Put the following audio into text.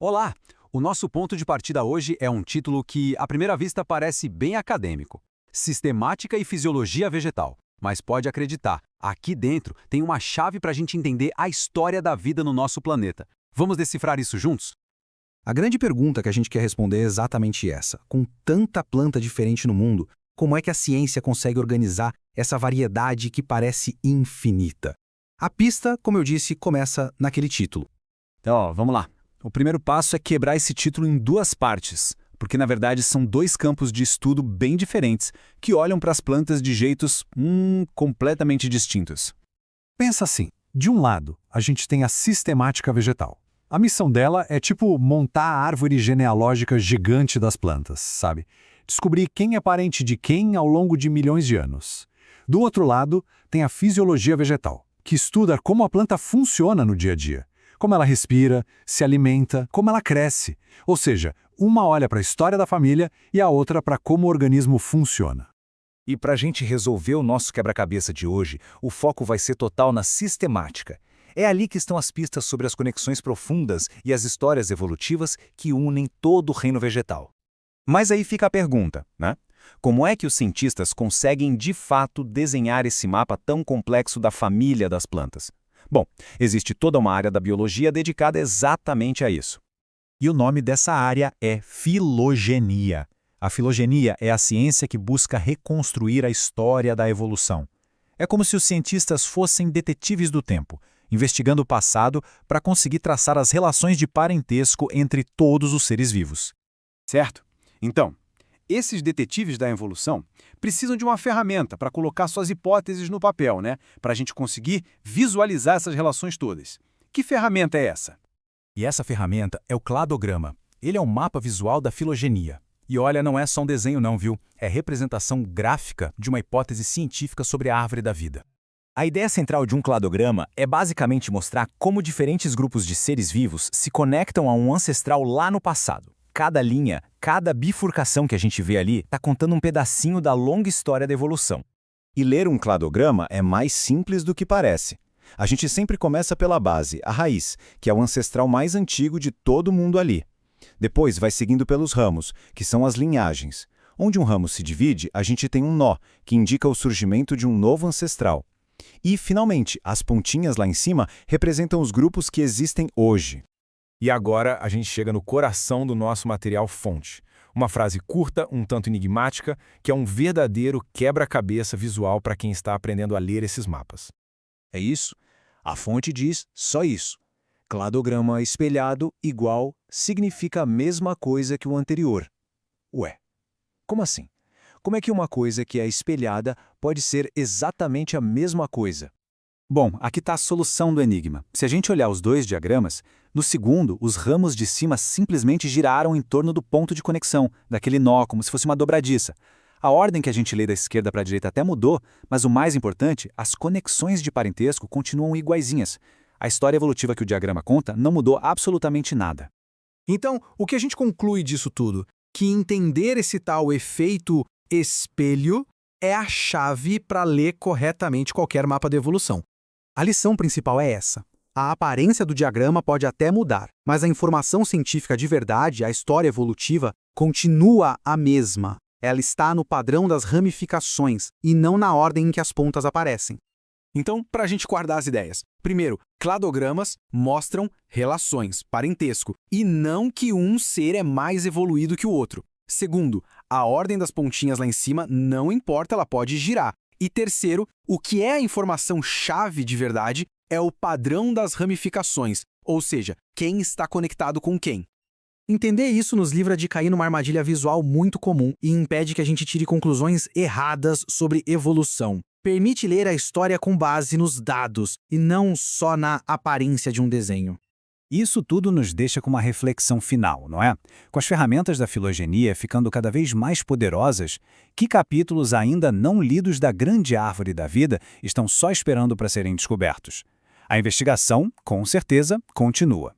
Olá! O nosso ponto de partida hoje é um título que, à primeira vista, parece bem acadêmico. Sistemática e Fisiologia Vegetal. Mas pode acreditar, aqui dentro tem uma chave para a gente entender a história da vida no nosso planeta. Vamos decifrar isso juntos? A grande pergunta que a gente quer responder é exatamente essa. Com tanta planta diferente no mundo, como é que a ciência consegue organizar essa variedade que parece infinita? A pista, como eu disse, começa naquele título. Então, vamos lá. O primeiro passo é quebrar esse título em duas partes, porque na verdade são dois campos de estudo bem diferentes, que olham para as plantas de jeitos completamente distintos. Pensa assim, de um lado, a gente tem a sistemática vegetal. A missão dela é tipo montar a árvore genealógica gigante das plantas, sabe? Descobrir quem é parente de quem ao longo de milhões de anos. Do outro lado, tem a fisiologia vegetal, que estuda como a planta funciona no dia a dia. Como ela respira, se alimenta, como ela cresce. Ou seja, uma olha para a história da família e a outra para como o organismo funciona. E para a gente resolver o nosso quebra-cabeça de hoje, o foco vai ser total na sistemática. É ali que estão as pistas sobre as conexões profundas e as histórias evolutivas que unem todo o reino vegetal. Mas aí fica a pergunta, né? Como é que os cientistas conseguem de fato desenhar esse mapa tão complexo da família das plantas? Bom, existe toda uma área da biologia dedicada exatamente a isso. E o nome dessa área é filogenia. A filogenia é a ciência que busca reconstruir a história da evolução. É como se os cientistas fossem detetives do tempo, investigando o passado para conseguir traçar as relações de parentesco entre todos os seres vivos. Certo? Então, esses detetives da evolução precisam de uma ferramenta para colocar suas hipóteses no papel, né? Para a gente conseguir visualizar essas relações todas. Que ferramenta é essa? E essa ferramenta é o cladograma. Ele é um mapa visual da filogenia. E olha, não é só um desenho não, viu? É representação gráfica de uma hipótese científica sobre a árvore da vida. A ideia central de um cladograma é basicamente mostrar como diferentes grupos de seres vivos se conectam a um ancestral lá no passado. Cada linha, cada bifurcação que a gente vê ali está contando um pedacinho da longa história da evolução. E ler um cladograma é mais simples do que parece. A gente sempre começa pela base, a raiz, que é o ancestral mais antigo de todo mundo ali. Depois vai seguindo pelos ramos, que são as linhagens. Onde um ramo se divide, a gente tem um nó, que indica o surgimento de um novo ancestral. E, finalmente, as pontinhas lá em cima representam os grupos que existem hoje. E agora a gente chega no coração do nosso material fonte. Uma frase curta, um tanto enigmática, que é um verdadeiro quebra-cabeça visual para quem está aprendendo a ler esses mapas. É isso. A fonte diz só isso. Cladograma espelhado igual significa a mesma coisa que o anterior. Ué, como assim? Como é que uma coisa que é espelhada pode ser exatamente a mesma coisa? Bom, aqui está a solução do enigma. Se a gente olhar os dois diagramas, no segundo, os ramos de cima simplesmente giraram em torno do ponto de conexão, daquele nó, como se fosse uma dobradiça. A ordem que a gente lê da esquerda para a direita até mudou, mas o mais importante, as conexões de parentesco continuam iguaizinhas. A história evolutiva que o diagrama conta não mudou absolutamente nada. Então, o que a gente conclui disso tudo? Que entender esse tal efeito espelho é a chave para ler corretamente qualquer mapa da evolução. A lição principal é essa. A aparência do diagrama pode até mudar, mas a informação científica de verdade, a história evolutiva, continua a mesma. Ela está no padrão das ramificações e não na ordem em que as pontas aparecem. Então, para a gente guardar as ideias. Primeiro, cladogramas mostram relações, parentesco, e não que um ser é mais evoluído que o outro. Segundo, a ordem das pontinhas lá em cima não importa, ela pode girar. E terceiro, o que é a informação-chave de verdade é o padrão das ramificações, ou seja, quem está conectado com quem. Entender isso nos livra de cair numa armadilha visual muito comum e impede que a gente tire conclusões erradas sobre evolução. Permite ler a história com base nos dados e não só na aparência de um desenho. Isso tudo nos deixa com uma reflexão final, não é? Com as ferramentas da filogenia ficando cada vez mais poderosas, que capítulos ainda não lidos da grande árvore da vida estão só esperando para serem descobertos? A investigação, com certeza, continua.